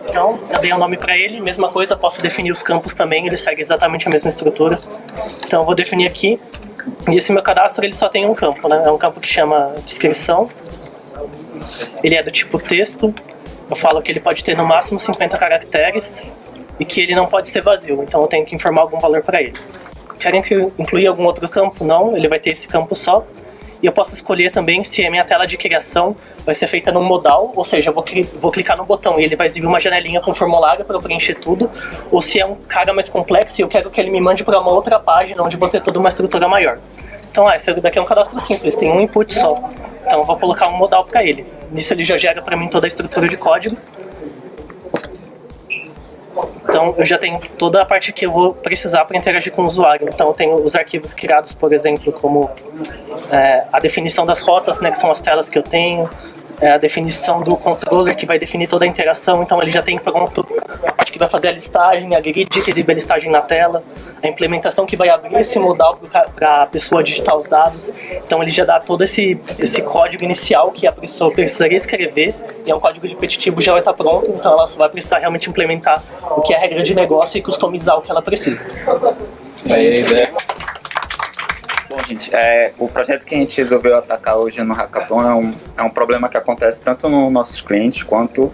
Então, eu dei um nome para ele, mesma coisa, posso definir os campos também, ele segue exatamente a mesma estrutura. Então eu vou definir aqui, e esse meu cadastro ele só tem um campo, né? É um campo que chama descrição, ele é do tipo texto, eu falo que ele pode ter no máximo 50 caracteres, e que ele não pode ser vazio, então eu tenho que informar algum valor para ele. Querem que eu inclua algum outro campo? Não, ele vai ter esse campo só. E eu posso escolher também se a minha tela de criação vai ser feita num modal, ou seja, eu vou clicar no botão e ele vai exibir uma janelinha com formulário para eu preencher tudo, ou se é um cara mais complexo e eu quero que ele me mande para uma outra página onde vou ter toda uma estrutura maior. Então, esse daqui é um cadastro simples, tem um input só. Então eu vou colocar um modal para ele. Nisso ele já gera para mim toda a estrutura de código. Então eu já tenho toda a parte que eu vou precisar para interagir com o usuário. Então eu tenho os arquivos criados, por exemplo, como a definição das rotas, né, que são as telas que eu tenho, a definição do controller que vai definir toda a interação. Então ele já tem pronto a parte que vai fazer a listagem, a grid que exibe a listagem na tela, a implementação que vai abrir esse modal para a pessoa digitar os dados. Então ele já dá todo esse código inicial que a pessoa precisaria escrever, e é um código repetitivo, já vai estar pronto, então ela só vai precisar realmente implementar o que é a regra de negócio e customizar o que ela precisa. Bom, gente, o projeto que a gente resolveu atacar hoje no Hackathon é um problema que acontece tanto nos nossos clientes quanto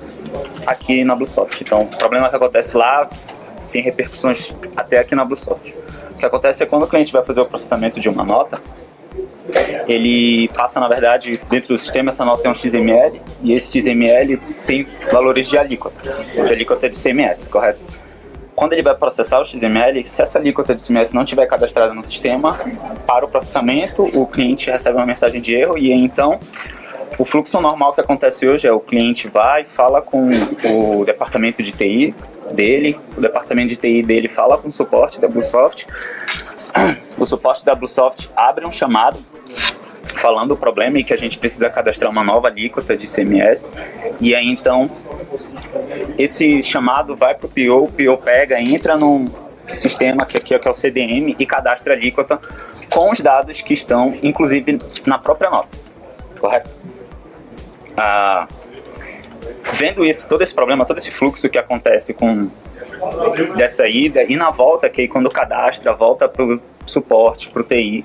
aqui na Bluesoft. Então, o problema que acontece lá tem repercussões até aqui na Bluesoft. O que acontece é quando o cliente vai fazer o processamento de uma nota, ele passa, na verdade, dentro do sistema, essa nota é um XML, e esse XML tem valores de alíquota de CMS, correto? Quando ele vai processar o XML, se essa alíquota de CMS não estiver cadastrada no sistema, para o processamento, o cliente recebe uma mensagem de erro, e então o fluxo normal que acontece hoje é o cliente vai, fala com o departamento de TI dele, o departamento de TI dele fala com o suporte da Bluesoft, o suporte da Bluesoft abre um chamado falando o problema e que a gente precisa cadastrar uma nova alíquota de CMS, e aí então esse chamado vai para o PO pega, entra sistema que aqui é o CDM e cadastra a alíquota com os dados que estão, inclusive, na própria nota. Correto? Vendo isso, todo esse problema, todo esse fluxo que acontece dessa ida e na volta, que aí quando cadastra, volta para o suporte, para o TI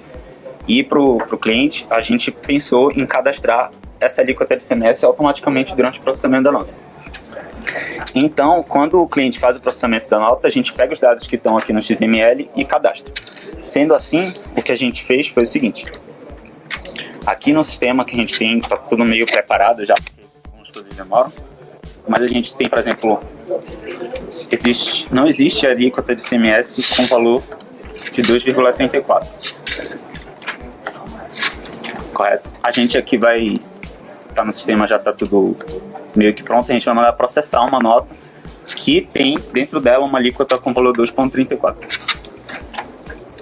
e para o cliente, a gente pensou em cadastrar essa alíquota de ICMS automaticamente durante o processamento da nota. Então, quando o cliente faz o processamento da nota, a gente pega os dados que estão aqui no XML e cadastra. Sendo assim, o que a gente fez foi o seguinte. Aqui no sistema que a gente tem, está tudo meio preparado já, porque algumas coisas demoram. Mas a gente tem, por exemplo, não existe alíquota de ICMS com valor de 2,34. Correto? A gente aqui vai estar no sistema, já está tudo meio que pronto. A gente vai mandar processar uma nota que tem dentro dela uma alíquota com valor 2,34.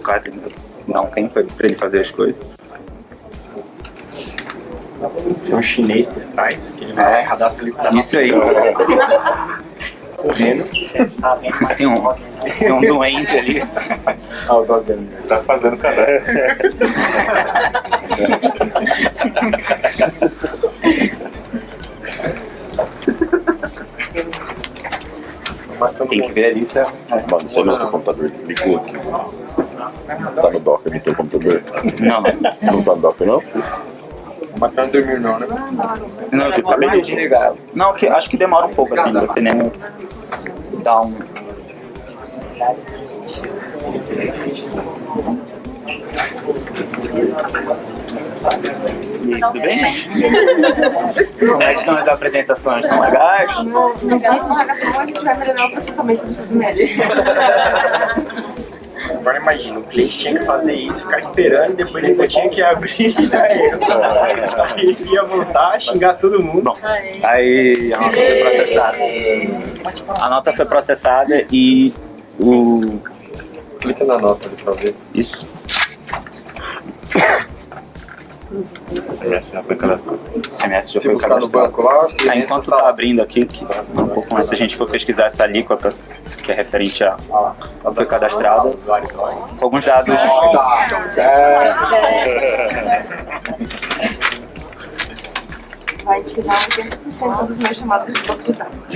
Correto? Não tem para ele fazer as coisas. Tem um chinês por trás, que ele vai cadastra ali para isso aí. Correndo. Tem um doente ali. O dog tá fazendo cadastro. Tem que ver ali se Mano, você não tem computador, desligou aqui. Tá no dock ali, teu computador? Não. Não tá no dock, não? Mas não dormiu não, né? Não, que tá bem desligado. Não, que acho que demora um pouco assim, dependendo. Dá um. E aí, tudo bem, gente? Como é que estão as apresentações? Estão legais? No próximo hackathon a gente vai melhorar o processamento do XML. Agora imagina, o cliente tinha que fazer isso, ficar esperando, depois ele tinha que abrir e ele ia voltar, xingar todo mundo. Bom, aí a nota foi processada. A nota foi processada e o... Clica na nota ali pra ver. Isso. O CMS já foi cadastrado. O CMS já Se foi buscar cadastrado. no banco lá, o CMS enquanto tá abrindo aqui, que um pouco mais, se a gente for pesquisar essa alíquota, que é referente a foi cadastrada, com alguns dados. Vai tirar 80% dos meus chamados de banco de dados.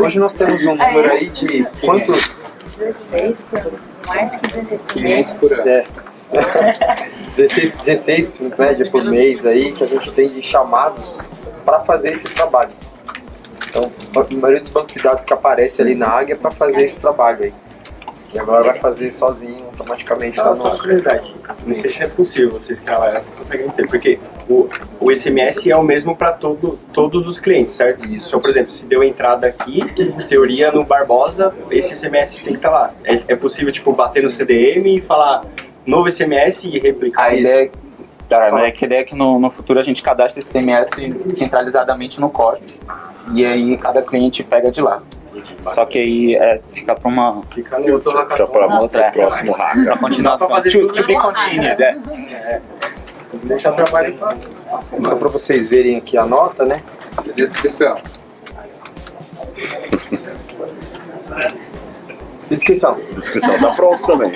Hoje nós temos um número aí de quantos? 16 por mais que 16 por 500 por ano. 16 em média por mês aí que a gente tem de chamados para fazer esse trabalho. Então, a maioria dos bancos de dados que aparece ali na Águia é para fazer esse trabalho aí. E agora vai fazer sozinho, automaticamente. Só uma curiosidade, não sei se é possível vocês que conseguem dizer, porque o SMS é o mesmo para todos os clientes, certo? Isso. Então, por exemplo, se deu entrada aqui, em teoria no Barbosa, esse SMS tem que estar lá. É possível, tipo, bater no CDM e falar novo SMS e replicar isso? A ideia é que no futuro a gente cadastre esse CMS centralizadamente no código e aí cada cliente pega de lá. Só que aí fica para uma... Fica no outro hackathon. Para uma outra, próximo hacker. Para continuação. Pra fazer tudo bem continued, Deixar o trabalho só para vocês verem aqui a nota, né? Descrição. Descrição. Descrição tá pronto também.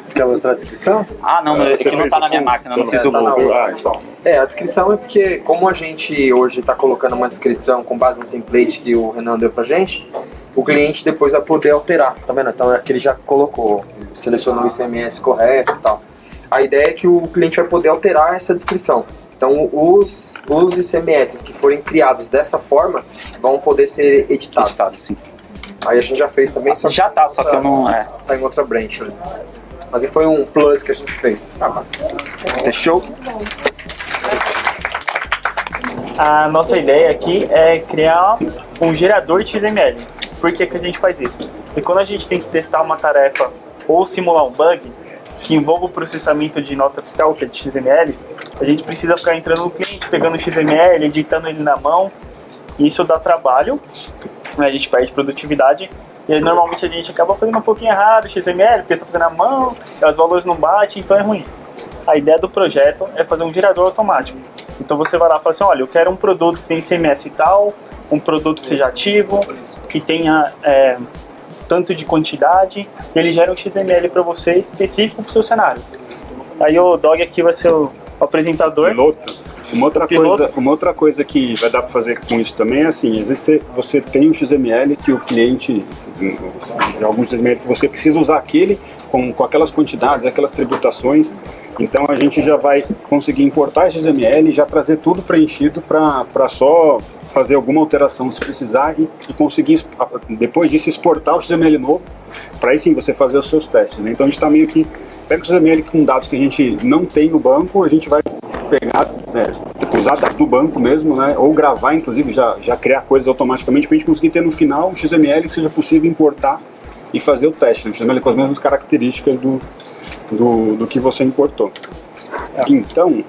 Você quer mostrar a descrição? Ah, não, é que não tá na minha máquina, não fiz o Google. Então. A descrição é porque, como a gente hoje está colocando uma descrição com base no template que o Renan deu pra gente, o cliente depois vai poder alterar, tá vendo? Então é que ele já colocou, selecionou o ICMS correto e tal. A ideia é que o cliente vai poder alterar essa descrição. Então os ICMS que forem criados dessa forma vão poder ser editados. Sim. Aí a gente já fez também, só que já tá, só que eu não... Tá em outra branch, né? Mas foi um plus que a gente fez. Fechou? A nossa ideia aqui é criar um gerador de XML. Por que a gente faz isso? Porque quando a gente tem que testar uma tarefa ou simular um bug que envolva o processamento de nota fiscal, que é de XML, a gente precisa ficar entrando no cliente, pegando o XML, editando ele na mão. E isso dá trabalho, né? A gente perde produtividade. E aí, normalmente a gente acaba fazendo um pouquinho errado o XML, porque está fazendo à mão, os valores não batem, então é ruim. A ideia do projeto é fazer um gerador automático. Então você vai lá e fala assim, olha, eu quero um produto que tem ICMS tal, um produto que seja ativo, que tenha tanto de quantidade, e ele gera um XML para você específico para o seu cenário. Aí o Dog aqui vai ser o apresentador. Piloto. Uma outra coisa que vai dar para fazer com isso também é assim, às vezes você tem um XML que o cliente, alguns XML que você precisa usar aquele com aquelas quantidades, aquelas tributações, então a gente já vai conseguir importar esse XML e já trazer tudo preenchido para só fazer alguma alteração se precisar e conseguir, depois disso, exportar o XML novo, para aí sim você fazer os seus testes, né? Então a gente está meio que, pega o XML com dados que a gente não tem no banco, a gente vai pegar, usar dados do banco mesmo, né? Ou gravar, inclusive, já criar coisas automaticamente para a gente conseguir ter no final um XML que seja possível importar e fazer o teste, né? Um XML com as mesmas características do que você importou. Então,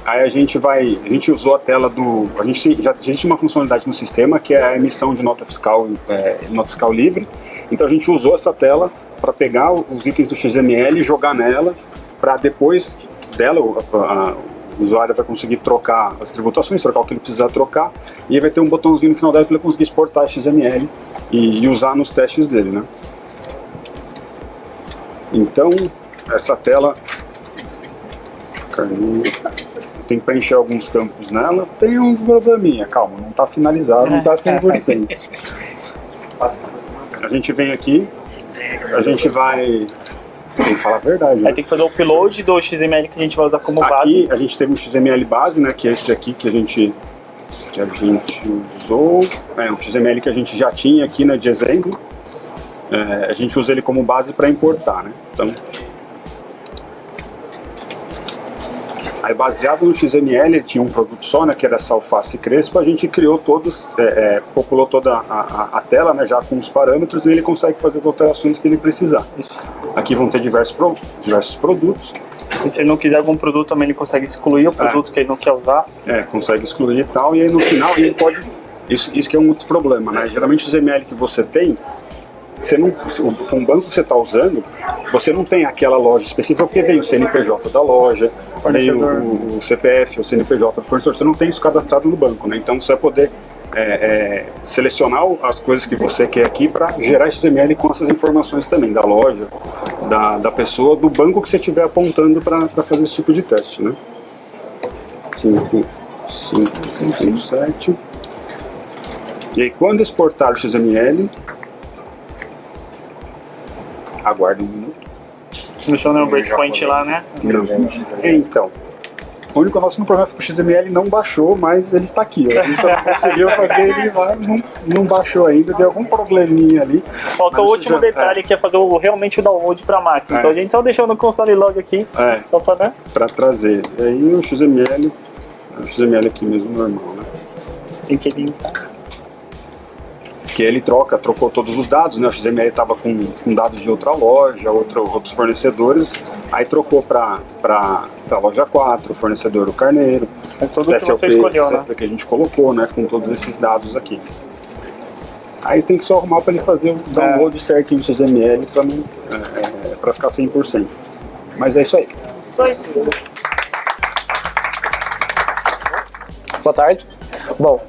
aí a gente usou a tela a gente tinha uma funcionalidade no sistema que é a emissão de nota fiscal livre, então a gente usou essa tela para pegar os itens do XML e jogar nela, para depois dela o usuário vai conseguir trocar as tributações, trocar o que ele precisar trocar, e aí vai ter um botãozinho no final dela para ele conseguir exportar XML e usar nos testes dele, né? Então, essa tela tem que preencher alguns campos nela, tem uns probleminha, calma, não está finalizado, não está 100%. A gente vem aqui, a gente vai... Tem que falar a verdade. Né? Aí tem que fazer o upload do XML que a gente vai usar como base. Aqui a gente teve um XML base, né, que é esse aqui que a gente usou. É um XML que a gente já tinha aqui, né, de exemplo. A gente usa ele como base para importar, né? Então, aí baseado no XML, ele tinha um produto só, né, que era essa alface crespo, a gente criou populou toda a tela, né, já com os parâmetros, e ele consegue fazer as alterações que ele precisar. Isso. Aqui vão ter diversos produtos. E se ele não quiser algum produto, também ele consegue excluir o produto que ele não quer usar. Consegue excluir e tal, e aí no final ele pode... Isso que é um outro problema, né? Geralmente o XML que você tem, com o banco que você está usando, você não tem aquela loja específica, porque vem o CNPJ da loja, vem o CPF, o CNPJ do fornecedor, você não tem isso cadastrado no banco, né? Então você vai poder selecionar as coisas que você quer aqui para gerar XML com essas informações também, da loja, da pessoa, do banco que você estiver apontando para fazer esse tipo de teste, né? 7. E aí quando exportar o XML, aguarde um minuto. Deixa eu ver o breakpoint lá, né? Não. Então, o nosso problema foi que o XML não baixou, mas ele está aqui. Ó. A gente só não conseguiu fazer ele lá, não baixou ainda, deu algum probleminha ali. Falta o último detalhe, que é fazer realmente o download para a máquina. Então a gente só deixou no console log aqui, só para, né? Para trazer. E aí o XML aqui mesmo, normal, né? Tem que limpar. Que ele trocou todos os dados, né? O XML estava com dados de outra loja, outros fornecedores, aí trocou para a loja 4, o fornecedor do Carneiro, tudo que você escolheu, né? Que a gente colocou, né? Com todos esses dados aqui. Aí tem que só arrumar para ele fazer o download certinho do XML para ficar 100%. Mas é isso aí. Boa tarde. Bom,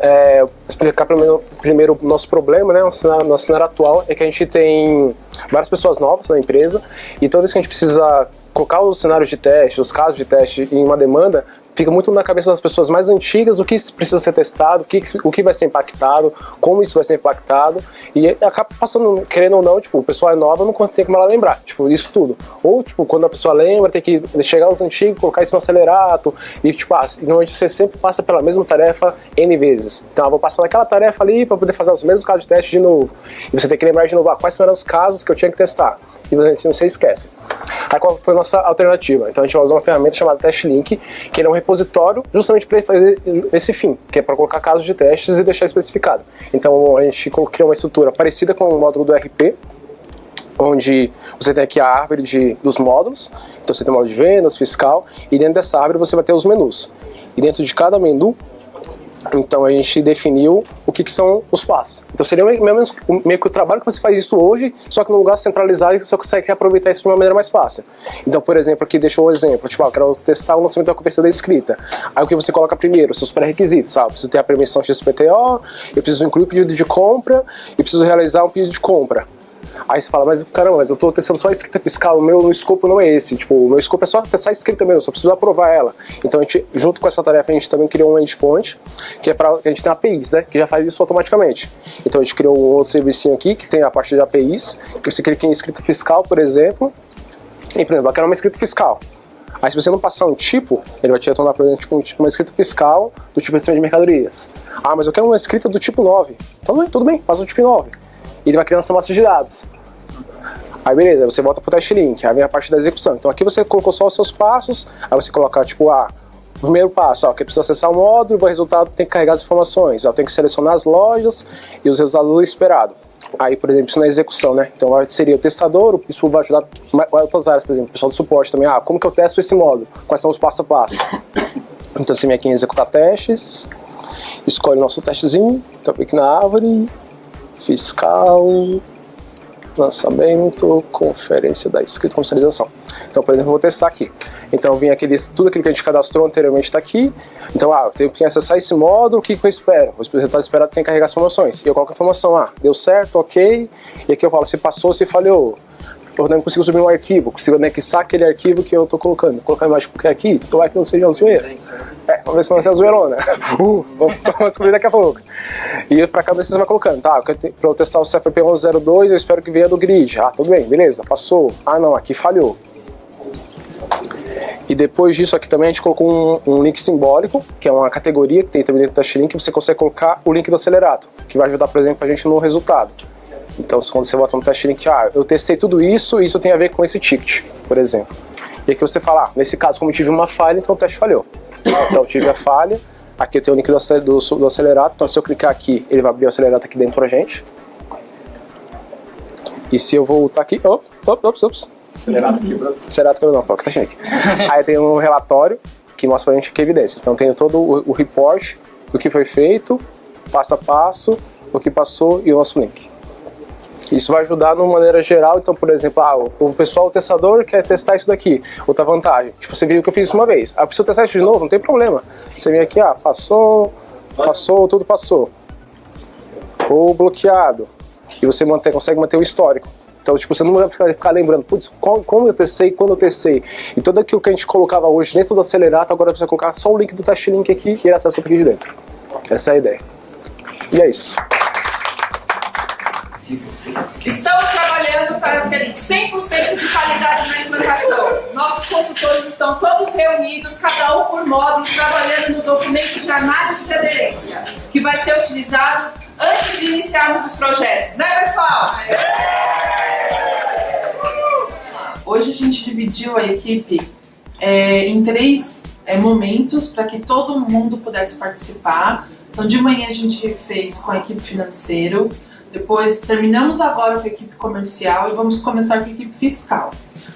explicar primeiro o nosso problema, né? Nosso cenário atual é que a gente tem várias pessoas novas na empresa, e toda vez que a gente precisa colocar os cenários de teste, os casos de teste em uma demanda, fica muito na cabeça das pessoas mais antigas o que precisa ser testado, o que vai ser impactado, como isso vai ser impactado, e acaba passando, querendo ou não, tipo, o pessoal é nova, não tem como ela lembrar, tipo, isso tudo. Ou, tipo, quando a pessoa lembra, tem que chegar aos antigos, colocar isso no acelerato, e, tipo, normalmente você sempre passa pela mesma tarefa N vezes. Então, eu vou passar naquela tarefa ali para poder fazer os mesmos casos de teste de novo. E você tem que lembrar de novo, quais eram os casos que eu tinha que testar. E você esquece. Aí qual foi a nossa alternativa? Então a gente vai usar uma ferramenta chamada TestLink, que ele é um repositório justamente para fazer esse fim, que é para colocar casos de testes e deixar especificado. Então a gente criou uma estrutura parecida com o módulo do RP, onde você tem aqui a árvore dos módulos. Então você tem o módulo de vendas, fiscal, e dentro dessa árvore você vai ter os menus. E dentro de cada menu, então a gente definiu o que são os passos. Então seria meio que o trabalho que você faz isso hoje, só que num lugar centralizado, e você consegue reaproveitar isso de uma maneira mais fácil. Então, por exemplo, aqui deixou um exemplo, tipo, eu quero testar o lançamento da conversão da escrita. Aí o que você coloca primeiro? Seus pré-requisitos, sabe? Eu preciso ter a permissão XPTO, eu preciso incluir o pedido de compra e preciso realizar um pedido de compra. Aí você fala, mas caramba, mas eu tô testando só a escrita fiscal, o meu escopo não é esse. Tipo, o meu escopo é só testar a escrita mesmo, só preciso aprovar ela. Então a gente, junto com essa tarefa, a gente também criou um endpoint, que é para a gente tem APIs, né? Que já faz isso automaticamente. Então a gente criou um outro servicinho aqui, que tem a parte de APIs, que você clica em escrita fiscal, por exemplo, e, por exemplo, eu quero uma escrita fiscal. Aí se você não passar um tipo, ele vai te retornar, por exemplo, uma escrita fiscal do tipo sistema de mercadorias. Ah, mas eu quero uma escrita do tipo 9. Então tudo bem, passa o tipo 9. E ele vai criando essa massa de dados. Aí beleza, você volta pro teste link, aí vem a parte da execução. Então aqui você colocou só os seus passos, aí você coloca tipo, o primeiro passo, que eu preciso acessar o módulo, o resultado tem que carregar as informações. Eu tenho que selecionar as lojas e os resultados do esperado. Aí, por exemplo, isso na execução, né? Então seria o testador, isso vai ajudar outras áreas, por exemplo, o pessoal do suporte também. Como que eu testo esse módulo? Quais são os passo a passo? Então você vem aqui em executar testes, escolhe o nosso testezinho, então clique na árvore, fiscal, lançamento, conferência da escrita, comercialização. Então, por exemplo, eu vou testar aqui. Então, eu vim tudo aquilo que a gente cadastrou anteriormente está aqui. Então, eu tenho que acessar esse módulo, o que eu espero? O resultado esperado tem que carregar as informações. E eu coloco a informação, deu certo, ok. E aqui eu falo se passou, se falhou. Eu não consigo subir um arquivo, consigo anexar aquele arquivo que eu estou colocando. Vou colocar a imagem porque aqui, então vai que não seja uma zoeira. Vamos ver se não vai ser uma zoeirona. Vamos descobrir daqui a pouco. E para cá você vai colocando, para eu testar o CFP 1102, eu espero que venha do grid. Tudo bem, beleza, passou. Não, aqui falhou. E depois disso aqui também a gente colocou um link simbólico, que é uma categoria que tem também dentro do TestLink, que você consegue colocar o link do Acelerato, que vai ajudar, por exemplo, a gente no resultado. Então, quando você bota no TestLink, eu testei tudo isso e isso tem a ver com esse ticket, por exemplo. E aqui você fala, nesse caso, como eu tive uma falha, então o teste falhou. Então, eu tive a falha, aqui eu tenho o link do Acelerato, então se eu clicar aqui, ele vai abrir o Acelerato aqui dentro pra gente. E se eu voltar aqui, Acelerato quebrou. Acelerato quebrou, não, foca, tá aqui. Aí tem um relatório que mostra pra gente aqui a evidência. Então tem todo o report do que foi feito, passo a passo, o que passou e o nosso link. Isso vai ajudar de uma maneira geral. Então, por exemplo, o pessoal, o testador quer testar isso daqui. Outra vantagem, tipo, você viu que eu fiz isso uma vez. Eu preciso testar isso de novo, não tem problema. Você vem aqui, passou, tudo passou. Ou bloqueado. E você consegue manter o histórico. Então, tipo, você não vai ficar lembrando, putz, como eu testei, quando eu testei. E tudo aquilo que a gente colocava hoje dentro do Acelerato, agora você vai colocar só o link do TestLink aqui e ele acessa aqui de dentro. Essa é a ideia. E é isso. Estamos trabalhando para ter 100% de qualidade na implantação. Nossos consultores estão todos reunidos, cada um por módulo, trabalhando no documento de análise de aderência, que vai ser utilizado antes de iniciarmos os projetos. Né, pessoal? Hoje a gente dividiu a equipe em 3 momentos para que todo mundo pudesse participar. Então, de manhã a gente fez com a equipe financeira. Depois terminamos agora com a equipe comercial e vamos começar com a equipe fiscal.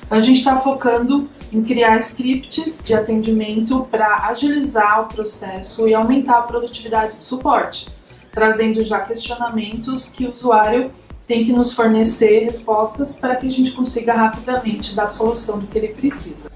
Então a gente está focando em criar scripts de atendimento para agilizar o processo e aumentar a produtividade de suporte, trazendo já questionamentos que o usuário tem que nos fornecer respostas para que a gente consiga rapidamente dar a solução do que ele precisa.